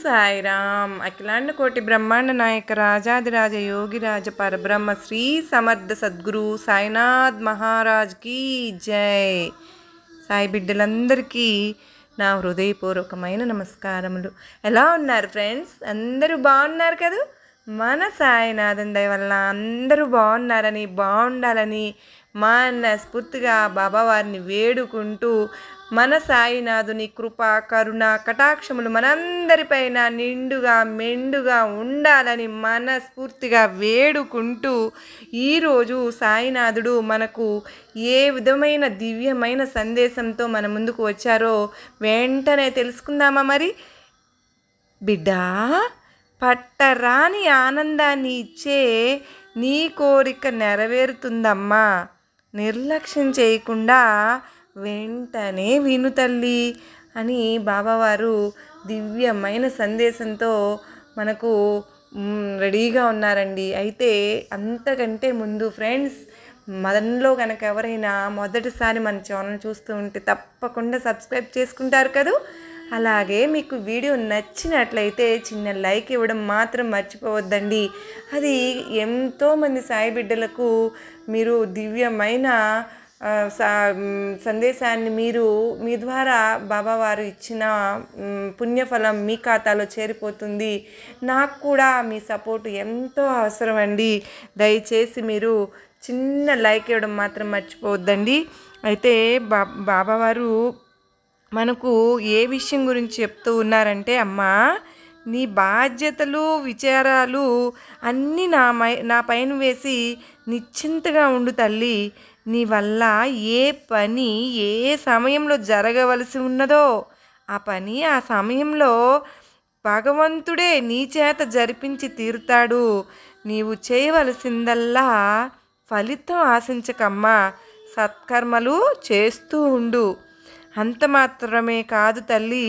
సాయిరామ్. అఖిలాండ కోటి బ్రహ్మాండ నాయక రాజాదిరాజ యోగిరాజ పరబ్రహ్మ శ్రీ సమర్థ సద్గురు సాయినాథ్ మహారాజ్ కీ జై. సాయి బిడ్డలందరికీ నా హృదయపూర్వకమైన నమస్కారములు. ఎలా ఉన్నారు ఫ్రెండ్స్? అందరూ బాగున్నారు కదా? మన సాయినాథన్ దయ వల్ల అందరూ బాగుండాలని మనస్ఫూర్తిగా బాబావారిని వేడుకుంటూ మన సాయినాథుని కృప కరుణ కటాక్షములు మనందరిపైన నిండుగా మెండుగా ఉండాలని మనస్ఫూర్తిగా వేడుకుంటూ ఈరోజు సాయినాథుడు మనకు ఏ విధమైన దివ్యమైన సందేశంతో మన ముందుకు వచ్చారో వెంటనే తెలుసుకుందామా? మరి బిడ్డా, పట్టరాని ఆనందాన్ని ఇచ్చే నీ కోరిక నెరవేరుతుందమ్మా. నిర్లక్ష్యం చేయకుండా వెంటనే విను తల్లి అని బాబావారు దివ్యమైన సందేశంతో మనకు రెడీగా ఉన్నారండి. అయితే అంతకంటే ముందు ఫ్రెండ్స్, మనలో కనుక ఎవరైనా మొదటిసారి మన ఛానల్ చూస్తూ ఉంటే తప్పకుండా సబ్స్క్రైబ్ చేసుకుంటారు కదా. అలాగే మీకు వీడియో నచ్చినట్లయితే చిన్న లైక్ ఇవ్వడం మాత్రం మర్చిపోవద్దండి. అది ఎంతోమంది సాయి బిడ్డలకు మీరు దివ్యమైన సందేశాన్ని మీ ద్వారా బాబావారు ఇచ్చిన పుణ్యఫలం మీ ఖాతాలో చేరిపోతుంది. నాకు కూడా మీ సపోర్ట్ ఎంతో అవసరం అండి. దయచేసి మీరు చిన్న లైక్ ఇవ్వడం మాత్రం మర్చిపోవద్దండి. అయితే బాబావారు మనకు ఏ విషయం గురించి చెప్తూ ఉన్నారంటే, అమ్మా, నీ బాధ్యతలు విచారాలు అన్నీ నా పైన వేసి నిశ్చింతగా ఉండు తల్లి. నీ వల్ల ఏ పని ఏ సమయంలో జరగవలసి ఉన్నదో ఆ పని ఆ సమయంలో భగవంతుడే నీ చేత జరిపించి తీరుతాడు. నీవు చేయవలసిందల్లా ఫలితం ఆశించకమ్మా, సత్కర్మలు చేస్తూ ఉండు. అంత మాత్రమే కాదు తల్లి,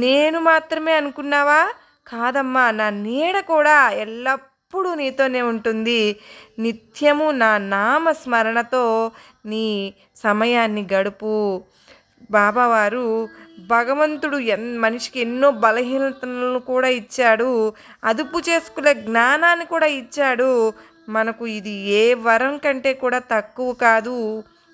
నేను మాత్రమే అనుకున్నావా? కాదమ్మా, నా నీడ కూడా ఎల్లప్పుడూ నీతోనే ఉంటుంది. నిత్యము నా నామస్మరణతో నీ సమయాన్ని గడుపు. బాబావారు భగవంతుడు మనిషికి ఎన్నో బలహీనతలను కూడా ఇచ్చాడు, అదుపు చేసుకునే జ్ఞానాన్ని కూడా ఇచ్చాడు. మనకు ఇది ఏ వరం కంటే కూడా తక్కువ కాదు.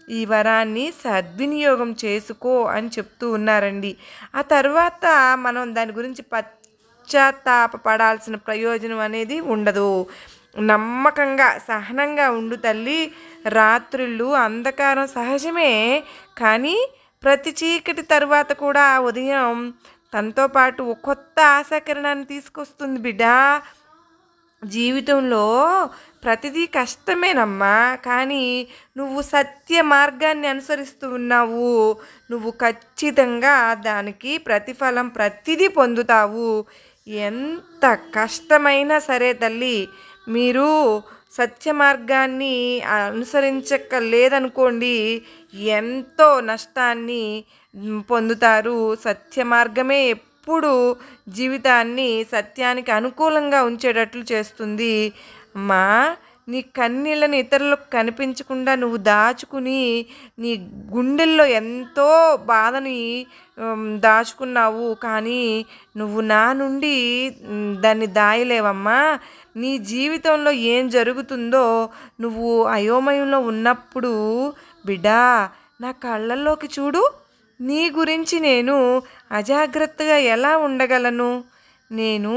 ఈ వరాన్ని సద్వినియోగం చేసుకో అని చెప్తూ ఉన్నారండి. ఆ తర్వాత మనం దాని గురించి పశ్చాత్తాపపడాల్సిన ప్రయోజనం అనేది ఉండదు. నమ్మకంగా సహనంగా ఉండు తల్లి. రాత్రుళ్ళు అంధకారం సహజమే, కానీ ప్రతి చీకటి తర్వాత కూడా ఉదయం తనతో పాటు ఒక కొత్త ఆశాకిరణాన్ని తీసుకొస్తుంది బిడ్డా. జీవితంలో ప్రతిదీ కష్టమేనమ్మా, కానీ నువ్వు సత్య మార్గాన్ని అనుసరిస్తూ ఉన్నావు. నువ్వు ఖచ్చితంగా దానికి ప్రతిఫలం ప్రతిదీ పొందుతావు. ఎంత కష్టమైనా సరే తల్లి, మీరు సత్య మార్గాన్ని అనుసరించలేదనుకోండి, ఎంతో నష్టాన్ని పొందుతారు. సత్య మార్గమే ఎప్పుడు జీవితాన్ని సత్యానికి అనుకూలంగా ఉంచేటట్లు చేస్తుంది. అమ్మా, నీ కన్నీళ్ళని ఇతరులకు కనిపించకుండా నువ్వు దాచుకుని నీ గుండెల్లో ఎంతో బాధని దాచుకున్నావు, కానీ నువ్వు నా నుండి దాన్ని దాయలేవమ్మా. నీ జీవితంలో ఏం జరుగుతుందో నువ్వు అయోమయంలో ఉన్నప్పుడు బిడ్డా, నా కళ్ళల్లోకి చూడు. నీ గురించి నేను అజాగ్రత్తగా ఎలా ఉండగలను? నేను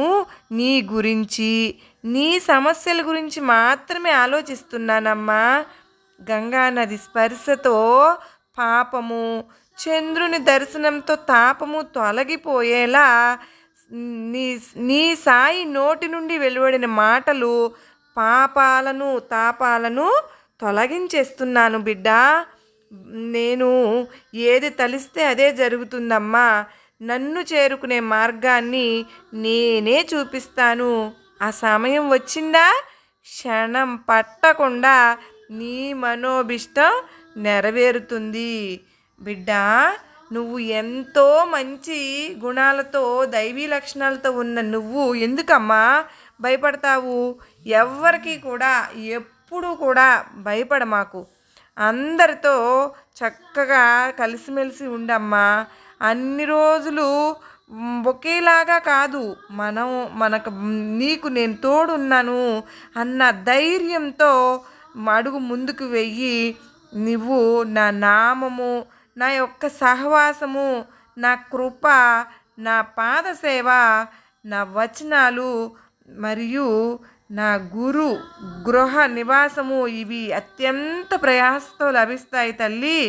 నీ గురించి నీ సమస్యల గురించి మాత్రమే ఆలోచిస్తున్నానమ్మా. గంగా నది స్పర్శతో పాపము, చంద్రుని దర్శనంతో తాపము తొలగిపోయేలా నీ సాయి నోటి నుండి వెలువడిన మాటలు పాపాలను తాపాలను తొలగించేస్తున్నాను బిడ్డా. నేను ఏది తలిస్తే అదే జరుగుతుందమ్మా. నన్ను చేరుకునే మార్గాన్ని నేనే చూపిస్తాను. ఆ సమయం వచ్చిందా, క్షణం పట్టకుండా నీ మనోభిష్టం నెరవేరుతుంది. బిడ్డా, నువ్వు ఎంతో మంచి గుణాలతో దైవీ లక్షణాలతో ఉన్న నువ్వు ఎందుకమ్మా భయపడతావు? ఎవ్వరికీ కూడా ఎప్పుడూ కూడా భయపడమాకు. అందరితో చక్కగా కలిసిమెలిసి ఉండమ్మా. అన్ని రోజులు ఒకేలాగా కాదు. మనకు నీకు నేను తోడున్నాను అన్న ధైర్యంతో అడుగు ముందుకు వెయ్యి. నువ్వు నా నామము, నా యొక్క సహవాసము, నా కృప, నా పాదసేవ, నా వచనాలు మరియు నా గృహ నివాసము ఇవి అత్యంత ప్రయాసతో లభిస్తాయి తల్లి.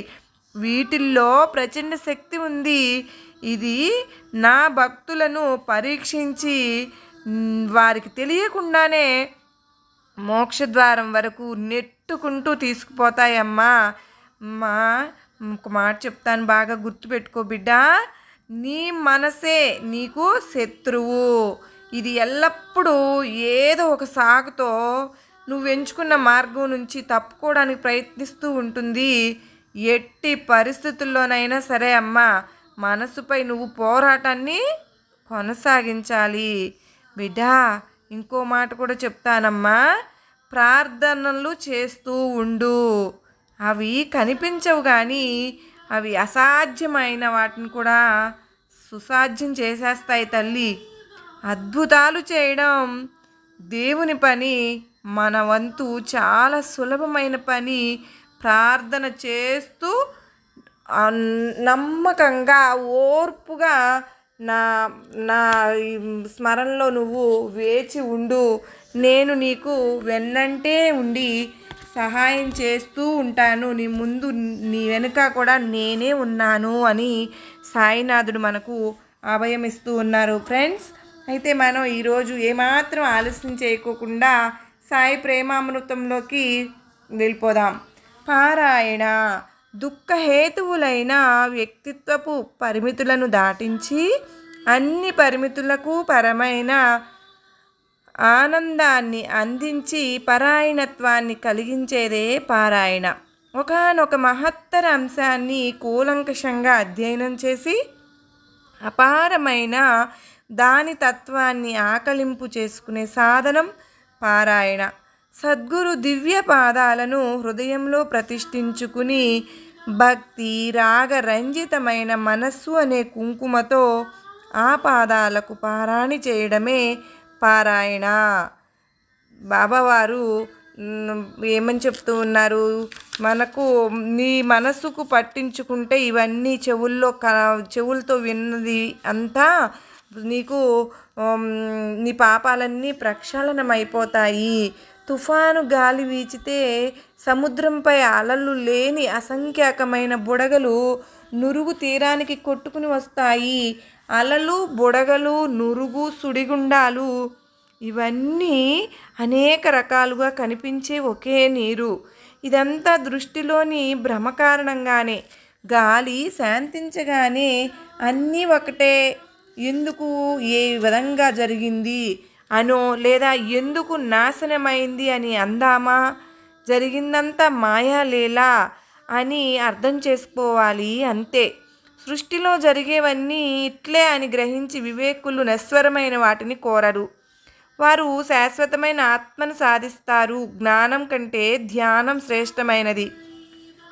వీటిల్లో ప్రచండ శక్తి ఉంది. ఇది నా భక్తులను పరీక్షించి వారికి తెలియకుండానే మోక్షద్వారం వరకు నెట్టుకుంటూ తీసుకుపోతాయమ్మా. మా ఒక మాట చెప్తాను, బాగా గుర్తుపెట్టుకో బిడ్డ. నీ మనసే నీకు శత్రువు. ఇది ఎల్లప్పుడూ ఏదో ఒక సాకుతో నువ్వు ఎంచుకున్న మార్గం నుంచి తప్పుకోవడానికి ప్రయత్నిస్తూ ఉంటుంది. ఎట్టి పరిస్థితుల్లోనైనా సరే అమ్మా, మనసుపై నువ్వు పోరాటాన్ని కొనసాగించాలి బిడ్డ. ఇంకో మాట కూడా చెప్తానమ్మా, ప్రార్థనలు చేస్తూ ఉండు. అవి కనిపించవు కానీ అవి అసాధ్యమైన వాటిని కూడా సుసాధ్యం చేసేస్తాయి తల్లి. అద్భుతాలు చేయడం దేవుని పని, మన వంతు చాలా సులభమైన పని. ప్రార్థన చేస్తూ నమ్మకంగా ఓర్పుగా నా నా స్మరణలో నువ్వు వేచి ఉండు. నేను నీకు వెన్నంటే ఉండి సహాయం చేస్తూ ఉంటాను. నీ ముందు నీ వెనుక కూడా నేనే ఉన్నాను అని సాయినాథుడు మనకు అభయం ఇస్తూ ఉన్నారు ఫ్రెండ్స్. అయితే మనం ఈరోజు ఏమాత్రం ఆలస్యం చేయకోకుండా సాయి ప్రేమామృతంలోకి వెళ్ళిపోదాం. పారాయణ దుఃఖహేతువులైన వ్యక్తిత్వపు పరిమితులను దాటించి అన్ని పరిమితులకు పరమైన ఆనందాన్ని అందించి పరాయణత్వాన్ని కలిగించేదే పారాయణ. ఒకానొక మహత్తర అంశాన్ని కూలంకషంగా అధ్యయనం చేసి అపారమైన దాని తత్వాన్ని ఆకలింపు చేసుకునే సాధనం పారాయణ. సద్గురు దివ్య పాదాలను హృదయంలో ప్రతిష్ఠించుకుని భక్తి రాగ రంజితమైన మనస్సు అనే కుంకుమతో ఆ పాదాలకు పారాణి చేయడమే పారాయణ. బాబావారు ఏమని చెప్తూ ఉన్నారు, మనకు నీ మనసుకు పట్టించుకుంటే ఇవన్నీ చెవులతో విన్నది అంతా నీకు నీ పాపాలన్నీ ప్రక్షాళనమైపోతాయి. తుఫాను గాలి వీచితే సముద్రంపై అలలు లేని అసంఖ్యాకమైన బుడగలు నురుగు తీరానికి కొట్టుకుని వస్తాయి. అలలు, బుడగలు, నురుగు, సుడిగుండాలు ఇవన్నీ అనేక రకాలుగా కనిపించే ఒకే నీరు. ఇదంతా దృష్టిలోని భ్రమ కారణంగానే. గాలి శాంతించగానే అన్నీ ఒకటే, ఎందుకు ఏ విధంగా జరిగింది అనో లేదా ఎందుకు నాశనమైంది అని అందామా? జరిగిందంతా మాయాలేలా అని అర్థం చేసుకోవాలి అంతే. సృష్టిలో జరిగేవన్నీ ఇట్లే అని గ్రహించి వివేకులు నశ్వరమైన వాటిని కోరరు. వారు శాశ్వతమైన ఆత్మను సాధిస్తారు. జ్ఞానం కంటే ధ్యానం శ్రేష్టమైనది.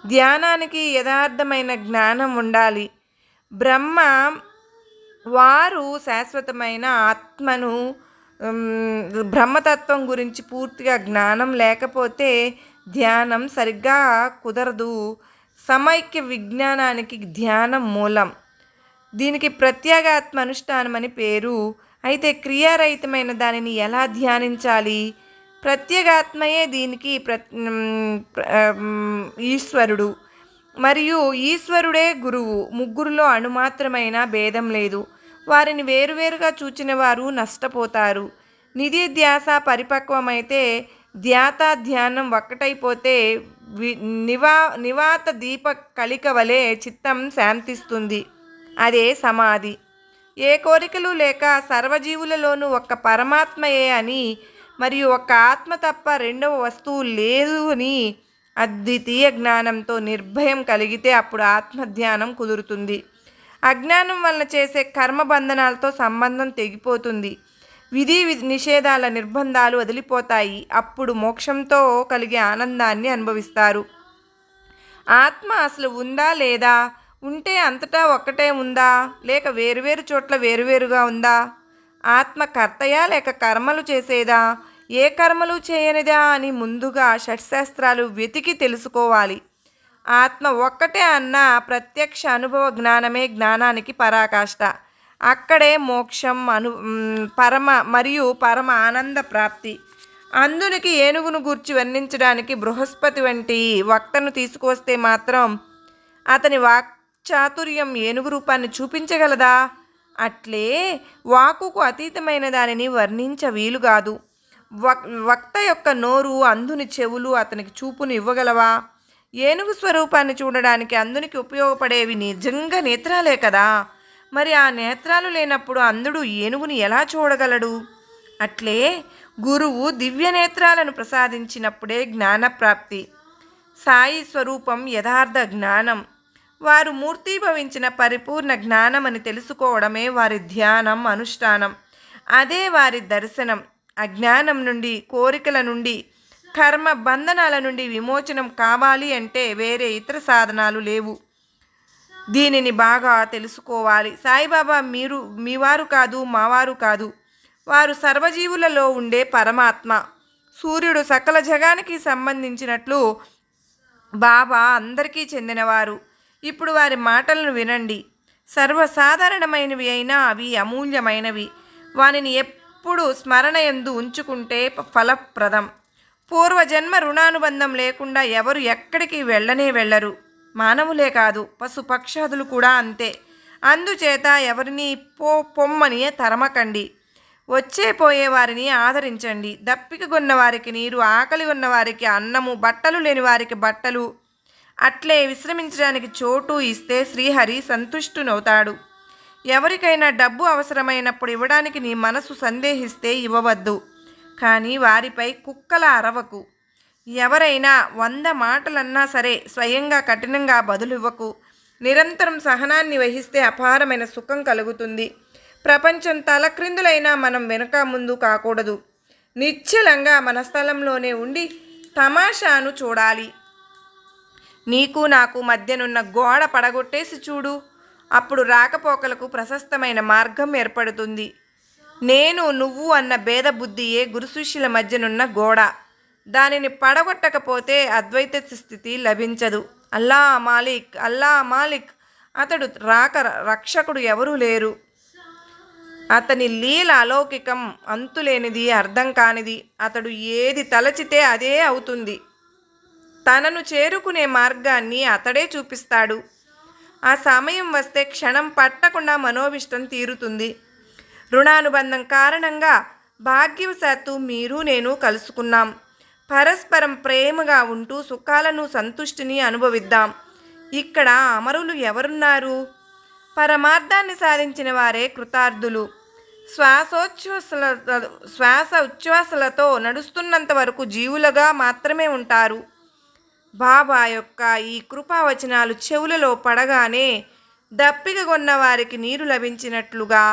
ధ్యానానికి యథార్థమైన జ్ఞానం ఉండాలి. వారు శాశ్వతమైన ఆత్మను బ్రహ్మతత్వం గురించి పూర్తిగా జ్ఞానం లేకపోతే ధ్యానం సరిగ్గా కుదరదు. సమైక్య విజ్ఞానానికి ధ్యానం మూలం. దీనికి ప్రత్యేగాత్మ అనుష్ఠానం అని పేరు. అయితే క్రియారహితమైన దానిని ఎలా ధ్యానించాలి? ప్రత్యేగాత్మయే దీనికి ఈశ్వరుడు మరియు ఈశ్వరుడే గురువు. ముగ్గురులో అణుమాత్రమైన భేదం లేదు. వారిని వేరువేరుగా చూచిన వారు నష్టపోతారు. నిధి ధ్యాస పరిపక్వమైతే ధ్యాత ధ్యానం ఒక్కటైపోతే నివాత దీప కలిక వలె చిత్తం శాంతిస్తుంది. అదే సమాధి. ఏ కోరికలు లేక సర్వజీవులలోనూ ఒక్క పరమాత్మయే అని మరియు ఒక్క ఆత్మ తప్ప రెండవ వస్తువు లేదు అని అద్వితీయ జ్ఞానంతో నిర్భయం కలిగితే అప్పుడు ఆత్మధ్యానం కుదురుతుంది. అజ్ఞానం వలన చేసే కర్మబంధనాలతో సంబంధం తెగిపోతుంది. విధి నిషేధాల నిర్బంధాలు వదిలిపోతాయి. అప్పుడు మోక్షంతో కలిగే ఆనందాన్ని అనుభవిస్తారు. ఆత్మ అసలు ఉందా లేదా, ఉంటే అంతటా ఒక్కటే ఉందా, లేక వేరువేరు చోట్ల వేరువేరుగా ఉందా? ఆత్మ కర్తయా లేక కర్మలు చేసేదా, ఏ కర్మలు చేయనిదా అని ముందుగా షట్శాస్త్రాలు వెతికి తెలుసుకోవాలి. ఆత్మ ఒక్కటే అన్న ప్రత్యక్ష అనుభవ జ్ఞానమే జ్ఞానానికి పరాకాష్ట. అక్కడే మోక్షం పరమ మరియు పరమ ఆనంద ప్రాప్తి. అందునికి ఏనుగును గూర్చి వర్ణించడానికి బృహస్పతి వంటి వక్తను తీసుకువస్తే మాత్రం అతని వాక్చాతుర్యం ఏనుగు రూపాన్ని చూపించగలదా? అట్లే వాకుకు అతీతమైన దానిని వర్ణించ వీలుగాదు. వక్త యొక్క నోరు, అంధుని చెవులు అతనికి చూపును ఇవ్వగలవా? ఏనుగు స్వరూపాన్ని చూడడానికి అందునికి ఉపయోగపడేవి నిజంగా నేత్రాలే కదా. మరి ఆ నేత్రాలు లేనప్పుడు అంధుడు ఏనుగుని ఎలా చూడగలడు? అట్లే గురువు దివ్య నేత్రాలను ప్రసాదించినప్పుడే జ్ఞానప్రాప్తి. సాయి స్వరూపం యథార్థ జ్ఞానం. వారు మూర్తీభవించిన పరిపూర్ణ జ్ఞానం అని తెలుసుకోవడమే వారి ధ్యానం, అనుష్ఠానం. అదే వారి దర్శనం. అజ్ఞానం నుండి, కోరికల నుండి, కర్మ బంధనాల నుండి విమోచనం కావాలి అంటే వేరే ఇతర సాధనాలు లేవు. దీనిని బాగా తెలుసుకోవాలి. సాయిబాబా మీవారు కాదు, మావారు కాదు. వారు సర్వజీవులలో ఉండే పరమాత్మ. సూర్యుడు సకల జగానికి సంబంధించినట్లు బాబా అందరికీ చెందినవారు. ఇప్పుడు వారి మాటలను వినండి. సర్వసాధారణమైనవి అయినా అవి అమూల్యమైనవి. వానిని ఎప్పుడు స్మరణయందు ఉంచుకుంటే ఫలప్రదం. పూర్వజన్మ రుణానుబంధం లేకుండా ఎవరు ఎక్కడికి వెళ్ళరు. మానవులే కాదు, పశుపక్షాదులు కూడా అంతే. అందుచేత ఎవరిని పొమ్మని తరమకండి. వచ్చే పోయే వారిని ఆదరించండి. దప్పిక కొన్న వారికి నీరు, ఆకలి ఉన్నవారికి అన్నము, బట్టలు లేని వారికి బట్టలు, అట్లే విశ్రమించడానికి చోటు ఇస్తే శ్రీహరి సంతుష్టునవుతాడు. ఎవరికైనా డబ్బు అవసరమైనప్పుడు ఇవ్వడానికి నీ మనసు సందేహిస్తే ఇవ్వవద్దు. కానీ వారిపై కుక్కల అరవకు. ఎవరైనా 100 మాటలన్నా సరే స్వయంగా కఠినంగా బదులివ్వకు. నిరంతరం సహనాన్ని వహిస్తే అపారమైన సుఖం కలుగుతుంది. ప్రపంచం తలక్రిందులైనా మనం వెనుక ముందు కాకూడదు. నిశ్చలంగా మన స్థలంలోనే ఉండి తమాషాను చూడాలి. నీకు నాకు మధ్యనున్న గోడ పడగొట్టేసి చూడు. అప్పుడు రాకపోకలకు ప్రశస్తమైన మార్గం ఏర్పడుతుంది. నేను నువ్వు అన్న భేద బుద్ధియే గురుశిష్యుల మధ్యనున్న గోడ. దానిని పడగొట్టకపోతే అద్వైత స్థితి లభించదు. అల్లా మాలిక్, అల్లా మాలిక్. అతడు రక్షకుడు ఎవరూ లేరు. అతని లీల అలౌకికం, అంతులేనిది, అర్థం కానిది. అతడు ఏది తలచితే అదే అవుతుంది. తనను చేరుకునే మార్గాన్ని అతడే చూపిస్తాడు. ఆ సమయం వస్తే క్షణం పట్టకుండా మనోవిష్టం తీరుతుంది. రుణానుబంధం కారణంగా భాగ్యవశాత్తు మీరు నేను కలుసుకున్నాం. పరస్పరం ప్రేమగా ఉంటూ సుఖాలను, సంతుష్టిని అనుభవిద్దాం. ఇక్కడ అమరులు ఎవరున్నారు? పరమార్థాన్ని సాధించిన వారే కృతార్థులు. శ్వాస ఉచ్ఛ్వాసలతో నడుస్తున్నంత వరకు జీవులుగా మాత్రమే ఉంటారు. బాబా యొక్క ఈ కృపావచనాలు చెవులలో పడగానే దప్పిక కొన్న వారికి నీరు లభించినట్లుగా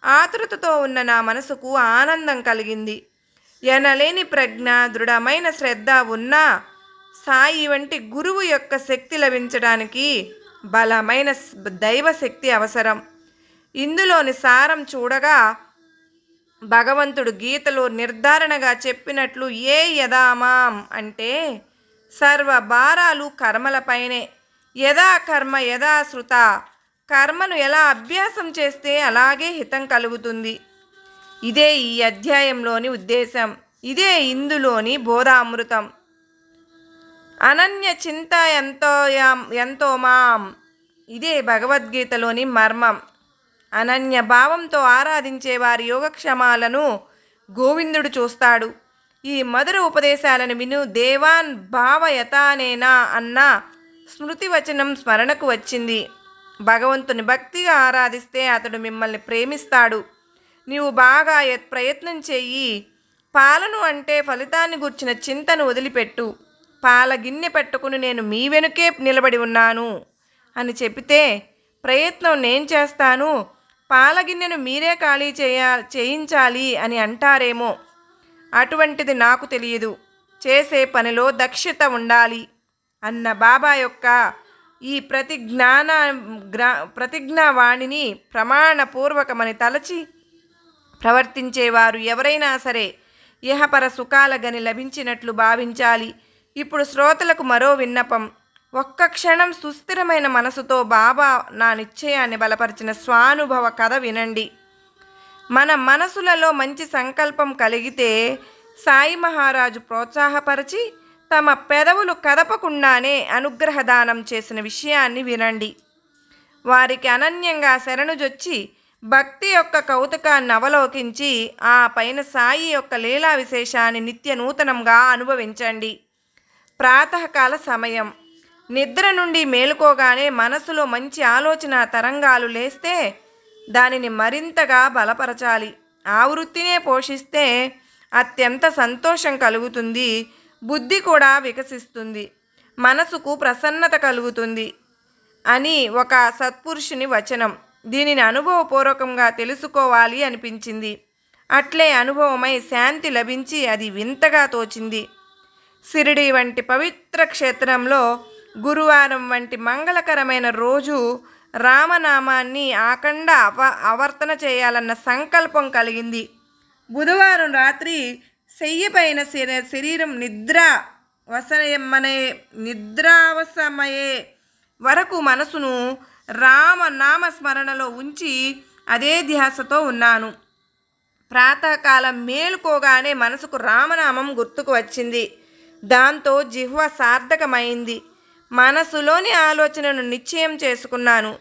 ఆతృతతో ఉన్న నా మనసుకు ఆనందం కలిగింది. ఎనలేని ప్రజ్ఞ, దృఢమైన శ్రద్ధ ఉన్నా సాయి వంటి గురువు యొక్క శక్తి లభించడానికి బలమైన దైవశక్తి అవసరం. ఇందులోని సారం చూడగా భగవంతుడు గీతలో నిర్ధారణగా చెప్పినట్లు ఏ యదామాం అంటే సర్వ భారాలు కర్మలపైనే. యదా కర్మ యదా శృత. కర్మను ఎలా అభ్యాసం చేస్తే అలాగే హితం కలుగుతుంది. ఇదే ఈ అధ్యాయంలోని ఉద్దేశం. ఇదే ఇందులోని బోధామృతం. అనన్య చింత ఎంతో మాం. ఇదే భగవద్గీతలోని మర్మం. అనన్య భావంతో ఆరాధించే వారి యోగక్షేమాలను గోవిందుడు చూస్తాడు. ఈ మధుర ఉపదేశాలను విను దేవాన్ భావయతానేనా అన్న స్మృతి వచనం స్మరణకు వచ్చింది. భగవంతుని భక్తిగా ఆరాధిస్తే అతడు మిమ్మల్ని ప్రేమిస్తాడు. నీవు బాగా ప్రయత్నం చెయ్యి. పాలను అంటే ఫలితాన్ని గుర్చిన చింతను వదిలిపెట్టు. పాల గిన్నె పెట్టుకుని నేను మీ వెనుకే నిలబడి ఉన్నాను అని చెబితే ప్రయత్నం నేను చేస్తాను, పాల గిన్నెను మీరే ఖాళీ చేయించాలి అని అంటారేమో. అటువంటిది నాకు తెలియదు. చేసే పనిలో దక్షత ఉండాలి అన్న బాబా యొక్క ఈ ప్రతిజ్ఞావాణిని ప్రమాణపూర్వకమని తలచి ప్రవర్తించేవారు ఎవరైనా సరే ఇహపర సుఖాల గని లభించినట్లు భావించాలి. ఇప్పుడు శ్రోతలకు మరో విన్నపం. ఒక్క క్షణం సుస్థిరమైన మనసుతో బాబా నా నిశ్చయాన్ని బలపరిచిన స్వానుభవ కథ వినండి. మన మనసులలో మంచి సంకల్పం కలిగితే సాయి మహారాజు ప్రోత్సాహపరిచి తమ పెదవులు కదపకుండానే అనుగ్రహదానం చేసిన విషయాన్ని వినండి. వారికి అనన్యంగా శరణుజొచ్చి భక్తి యొక్క కౌతుకాన్ని అవలోకించి ఆ పైన సాయి యొక్క లీలా విశేషాన్ని నిత్య నూతనంగా అనుభవించండి. ప్రాతకాల సమయం. నిద్ర నుండి మేలుకోగానే మనసులో మంచి ఆలోచన తరంగాలు లేస్తే దానిని మరింతగా బలపరచాలి. ఆ వృత్తినే పోషిస్తే అత్యంత సంతోషం కలుగుతుంది. బుద్ధి కూడా వికసిస్తుంది, మనసుకు ప్రసన్నత కలుగుతుంది అని ఒక సత్పురుషుని వచనం. దీనిని అనుభవపూర్వకంగా తెలుసుకోవాలి అనిపించింది. అట్లే అనుభవమై శాంతి లభించి అది వింతగా తోచింది. షిరిడి వంటి పవిత్ర క్షేత్రంలో గురువారం వంటి మంగళకరమైన రోజు రామనామాన్ని ఆఖండ ఆవర్తన చేయాలన్న సంకల్పం కలిగింది. బుధవారం రాత్రి శయ్యపైన శరీరం నిద్రావసమయ్యే వరకు మనసును రామనామస్మరణలో ఉంచి అదే ధ్యాసతో ఉన్నాను. ప్రాతకాలం మేలుకోగానే మనసుకు రామనామం గుర్తుకు వచ్చింది. దాంతో జిహ్వ సార్థకమైంది. మనసులోని ఆలోచనను నిశ్చయం చేసుకున్నాను.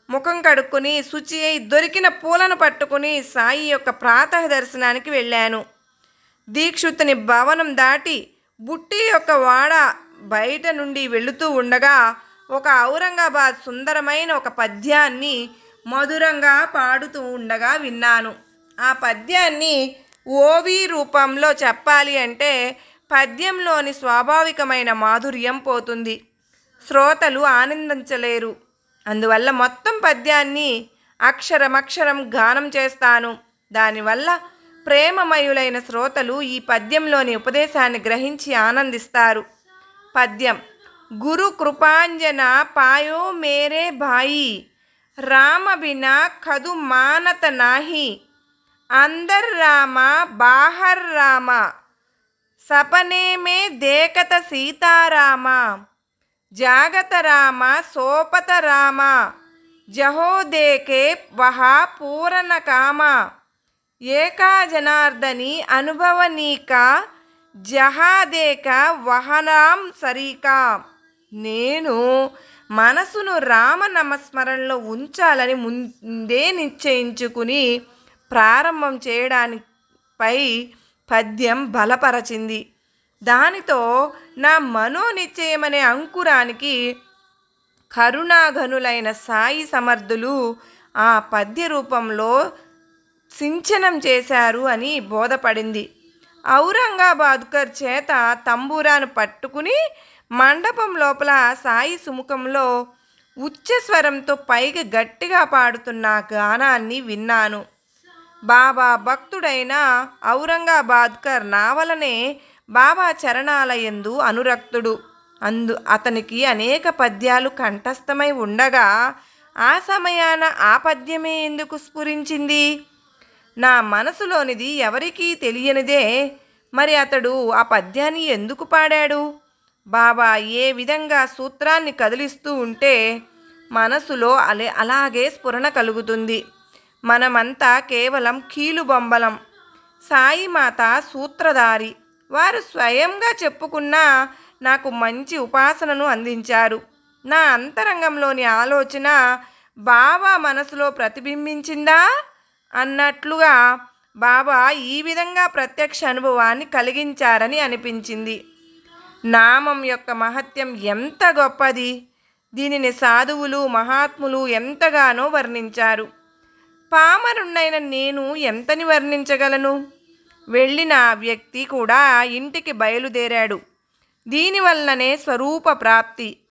ముఖం కడుక్కుని శుచి అయి దొరికిన పూలను పట్టుకుని సాయి యొక్క ప్రాతః దర్శనానికి వెళ్ళాను. దీక్షితుని భవనం దాటి బుట్టి యొక్క వాడ బయట నుండి వెళుతూ ఉండగా ఒక ఔరంగాబాద్ సుందరమైన ఒక పద్యాన్ని మధురంగా పాడుతూ ఉండగా విన్నాను. ఆ పద్యాన్ని ఓవి రూపంలో చెప్పాలి అంటే పద్యంలోని స్వాభావికమైన మాధుర్యం పోతుంది, శ్రోతలు ఆనందించలేరు. అందువల్ల మొత్తం పద్యాన్ని అక్షరమక్షరం గానం చేస్తాను. దానివల్ల ప్రేమమయులైన శ్రోతలు ఈ పద్యంలోని ఉపదేశాన్ని గ్రహించి ఆనందిస్తారు. పద్యం. గురు కృపాంజన పాయో మేరే భాయి, రామ బినా కదు మానత నాహి, అందర్ రామ బాహర్ రామ, సపనే మే దేకత సీతారామ, జాగత రామ సోపత రామ, జహో దేకే వహా పూరణ కామ, ఏకా జనార్దని అనుభవనీక, జహాదేక వహనాం సరీకా. నేను మనసును రామనామస్మరణలో ఉంచాలని ముందే నిశ్చయించుకుని ప్రారంభం చేయడానిపై పద్యం బలపరచింది. దానితో నా మనోనిశ్చయమనే అంకురానికి కరుణాఘనులైన సాయి సమర్థులు ఆ పద్య రూపంలో సించనం చేశారు అని బోధపడింది. ఔరంగాబాద్కర్ చేత తంబూరాను పట్టుకుని మండపం లోపల సాయి సుముఖంలో ఉచ్చస్వరంతో పైకి గట్టిగా పాడుతున్న గానాన్ని విన్నాను. బాబా భక్తుడైన ఔరంగాబాద్కర్ నా వలనే బాబా చరణాలయందు అనురక్తుడు. అతనికి అనేక పద్యాలు కంఠస్థమై ఉండగా ఆ సమయాన ఆ పద్యమే ఎందుకు స్ఫురించింది? నా మనసులోనిది ఎవరికీ తెలియనిదే. మరి అతడు ఆ పద్యాన్ని ఎందుకు పాడాడు? బాబా ఏ విధంగా సూత్రాన్ని కదిలిస్తూ ఉంటే మనసులో అలాగే స్ఫురణ కలుగుతుంది. మనమంతా కేవలం కీలుబొమ్మలం. సాయిమాత సూత్రధారి. వారు స్వయంగా చెప్పుకున్నా నాకు మంచి ఉపాసనను అందించారు. నా అంతరంగంలోని ఆలోచన బాబా మనసులో ప్రతిబింబించిందా అన్నట్లుగా బాబా ఈ విధంగా ప్రత్యక్ష అనుభవాన్ని కలిగించారని అనిపించింది. నామం యొక్క మహత్యం ఎంత గొప్పది! దీనిని సాధువులు మహాత్ములు ఎంతగానో వర్ణించారు. పామరుణ్ణైన నేను ఎంతని వర్ణించగలను? వెళ్ళిన వ్యక్తి కూడా ఇంటికి బయలుదేరాడు. దీనివల్లనే స్వరూప ప్రాప్తి.